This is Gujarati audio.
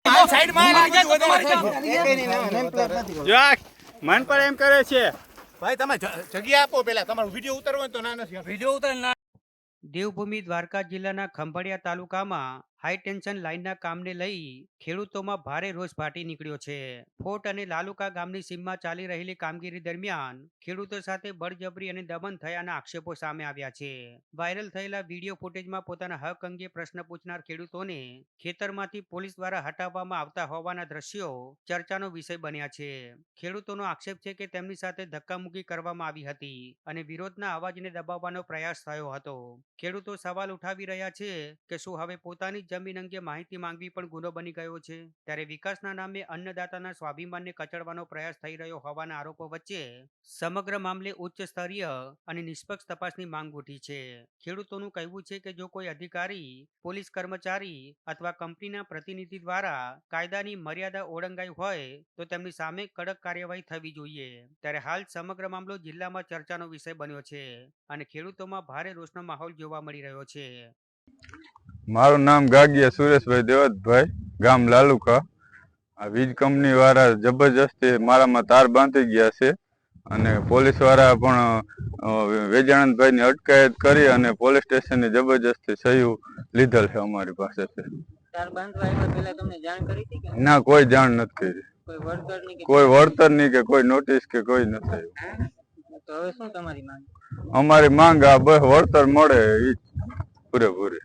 મન પર એમ કરે છે ભાઈ તમે જગ્યા આપો પેલા તમારો વિડીયો ઉતારવો હોય તો ના નથી વિડીયો ઉતાર. દેવભૂમિ દ્વારકા જિલ્લાના ખંભાળિયા તાલુકામાં હાઈ ટેન્શન લાઇનના કામને લઈ ખેડૂતોમાં ભારે રોષ ફાટી નીકળ્યો છે. ફોટ અને લાલુકા ગામની સીમમાં ચાલી રહેલી કામગીરી દરમિયાન ખેડૂતો સાથે બળજબરી અને દમન થયાના આક્ષેપો સામે આવ્યા છે. વાયરલ થયેલા વિડીયો ફૂટેજમાં પોતાના હક અંગે પ્રશ્ન પૂછનાર ખેડૂતોને ખેતરમાંથી પોલીસ દ્વારા હટાવવામાં આવતા હોવાના દ્રશ્યો ચર્ચાનો વિષય બન્યા છે. ખેડૂતોનો આક્ષેપ છે કે તેમની સાથે ધક્કામુક્કી કરવામાં આવી હતી અને વિરોધના અવાજને દબાવવાનો પ્રયાસ થયો હતો. ખેડૂતો સવાલ ઉઠાવી રહ્યા છે કે શું હવે પોતાની જમીન અંગે માહિતી માંગવી પણ ગુનો બની ગયો છે? ત્યારે વિકાસના નામે અન્નદાતાના સ્વાભિમાનને કચડવાનો પ્રયાસ થઈ રહ્યો હોવાના આરોપો વચ્ચે સમગ્ર મામલે ઉચ્ચ સ્તરીય અને નિષ્પક્ષ તપાસની માંગ ઉઠી છે. ખેડૂતોનું કહેવું છે કે જો કોઈ અધિકારી, પોલીસ કર્મચારી અથવા કંપનીના પ્રતિનિધિ દ્વારા કાયદાની મર્યાદા ઓળંગાઈ હોય તો તેમની સામે કડક કાર્યવાહી થવી જોઈએ. ત્યારે હાલ સમગ્ર મામલો જિલ્લામાં ચર્ચાનો વિષય બન્યો છે અને ખેડૂતોમાં ભારે રોષનો માહોલ જોવા મળી રહ્યો છે. મારું નામ ગાગિયા સુરેશભાઈ દેવતભાઈ, ગામ લાલુકા. આ વીજ કંપની વાળા જબરજસ્તી મારામાં તાર બાંધી ગયા છે અને પોલીસ વાળા પણ વેજાણંદભાઈ ની અટકાયત કરી અને પોલીસ સ્ટેશનની જબરજસ્તી સહી લીધેલ છે અમારી પાસેથી. ના, કોઈ જાણ નથી કરી. કોઈ વળતર ની કે કોઈ નોટિસ કે કોઈ નથી. અમારી માંગ આ બસ વળતર મળે એ પૂરેપૂરી.